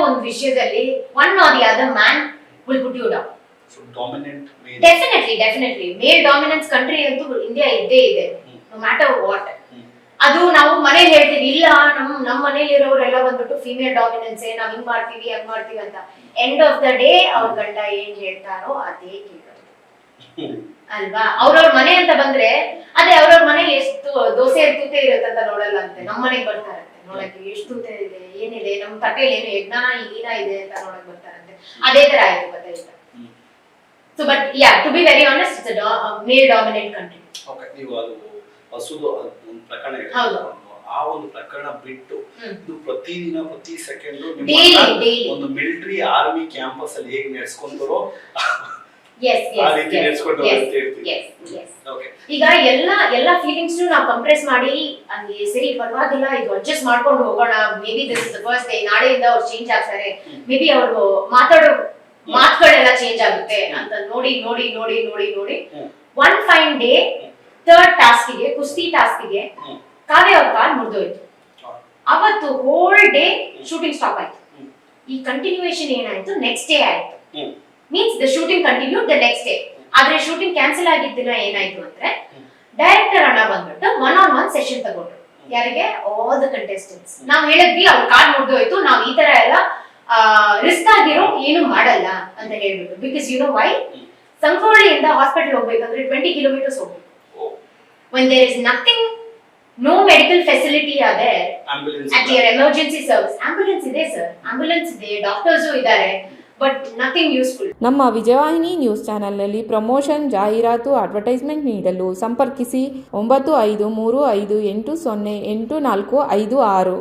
ಒಂದು ವಿಷಯದಲ್ಲಿ one or the other man will put you down. So dominant male. Definitely male dominance country ಅಂತೂ India ಇದ್ದೇ ಇದೆ, no matter what. ಅದು ನಾವು ಮನೇಲಿ ಹೇಳ್ತೀವಿ, ಇಲ್ಲ ನಮ್ಮ ಮನೇಲಿ ಇರೋರೆಲ್ಲ ಬಂದ್ಬಿಟ್ಟು ಫಿಮೇಲ್ ಡಾಮಿನೆನ್ಸ್, ನಾವ್ ಹಿಂಗ್ ಮಾಡ್ತೀವಿ ಹಂಗ್ ಮಾಡ್ತೀವಿ ಅಂತ. ಎಂಡ್ ಆಫ್ ದ ಡೇ ಅವ್ರ ಗಂಡ ಏನ್ ಹೇಳ್ತಾರೋ ಅದೇ ಕೇಳೋದು ಅಲ್ವಾ. ಅವ್ರವ್ರ ಮನೆ ಅಂತ ಬಂದ್ರೆ ಅದೇ ಅವ್ರವ್ರ ಮನೇಲಿ ಎಷ್ಟು ದೋಸೆ ತೂತೆ ಇರುತ್ತಂತ ನೋಡಲ್ಲ ಅಂತೆ, ನಮ್ಮ ಮನೆಗೆ ಬರ್ತಾರಂತೆ ನೋಡಕ್ಕೆ ಎಷ್ಟು ತೂತೆ ಇದೆ ಏನಿದೆ, ನಮ್ ತಟ್ಟೆಯಲ್ಲಿ ಏನು ಯಜ್ಞಾನ ಈಗಿನ ಇದೆ ಅಂತ ನೋಡಕ್ ಬರ್ತಾರಂತೆ. ಅದೇ ತರ ಆಯ್ತು ಕಥೆ ಈಗ. So but yeah, to be very honest, it's a male dominant country. Okay, ನೀವು ಅದು ಹಸುದು ಒಂದು ಪ್ರಕರಣ ಹೌದು, ಆ ಒಂದು ಪ್ರಕರಣ ಬಿಟ್ಟು ಇದು ಪ್ರತಿದಿನ ಪ್ರತಿ ಸೆಕೆಂಡ್ ಒಂದು ಮಿಲಿಟರಿ ಆರ್ಮಿ ಕ್ಯಾಂಪಸ್ ಅಲ್ಲಿ ಹೇಗೆ ನಡೆಸ್ಕೊಂತಾರೋ ಆ ರೀತಿ ನಡೆಸ್ಕೊಂಡು ಈಗ ಎಲ್ಲ ಫೀಲಿಂಗ್ಸ್ ನಾವು ಕಂಪ್ರೆಸ್ ಮಾಡಿ ಅಲ್ಲಿ ಸರಿ ಪರವಾಗಿಲ್ಲ ಇದು ಅಡ್ಜಸ್ಟ್ ಮಾಡ್ಕೊಂಡು ಹೋಗೋಣ, may be this is the first day, ನಾಳೆಯಿಂದ ಅವ್ರು ಚೇಂಜ್ ಆಗ್ತಾರೆ, ಮೇ ಬಿ ಅವರು ಮಾತಾಡೋ ಮಾತುಗಳೆಲ್ಲ ಚೇಂಜ್ ಆಗುತ್ತೆ ಅಂತ ನೋಡಿ ನೋಡಿ ನೋಡಿ ನೋಡಿ ನೋಡಿ ಒನ್ ಫೈನ್ ಡೇ ಥರ್ಡ್ ಟಾಸ್ಕ್ಗೆ ಕುಸ್ತಿ ಟಾಸ್ಕ್ಗೆ ಕಾವ್ಯ ಅವ್ರ ಕಾಲ್ ಮುರಿದೋಯ್ತು. ಅವತ್ತು ಹೋಲ್ ಡೇ ಶೂಟಿಂಗ್ ಸ್ಟಾಪ್ ಆಯ್ತು. ಈ ಕಂಟಿನ್ಯೂಯೇಷನ್ ಏನಾಯ್ತು, ನೆಕ್ಸ್ಟ್ ಡೇ ಆಯ್ತು. Means the shooting continue the next day. ಆದ್ರೆ ಶೂಟಿಂಗ್ ಕ್ಯಾನ್ಸಲ್ ಆಗಿದ್ದಿನ ಏನಾಯ್ತು ಅಂದ್ರೆ ಡೈರೆಕ್ಟರ್ ಅಣ್ಣ ಬಂದ್ಬಿಟ್ಟು ಒನ್ ಸೆಷನ್ ತಗೊಂಡ್ರು. ಯಾರಿಗೆ? All the contestants. ನಾವ್ ಹೇಳಿದ್ವಿ ಅವ್ರ ಕಾಲ್ ಮುರಿದೋಯ್ತು, ನಾವ್ ಈ ತರ ಎಲ್ಲ ರಿಸ್ಕ್ ಆಗಿರೋ ಏನು ಮಾಡಲ್ಲ ಅಂತ ಹೇಳ್ಬಿಟ್ಟು. ಬಿಕಾಸ್ ಯು ನೋ ವೈ, ಸಂಕೋಳಿಯಿಂದ ಹಾಸ್ಪಿಟಲ್ ಹೋಗ್ಬೇಕಂದ್ರೆ 20 ಕಿಲೋಮೀಟರ್ಸ್ ಹೋಗ್ಬೇಕು. when there is nothing, no medical facility are there at your emergency service. ambulance ಇದೆ sir, ambulance ಇದೆ, ಡಾಕ್ಟರ್ಸ್ ಇದ್ದಾರೆ, ಬಟ್ ನಥಿಂಗ್ ಯೂಸ್ಫುಲ್. ನಮ್ಮ ವಿಜಯವಾಹಿನಿ ನ್ಯೂಸ್ ಚಾನೆಲ್ನಲ್ಲಿ ಪ್ರಮೋಷನ್, ಜಾಹೀರಾತು, ಅಡ್ವರ್ಟೈಸ್ಮೆಂಟ್ ನೀಡಲು ಸಂಪರ್ಕಿಸಿ 9535808456.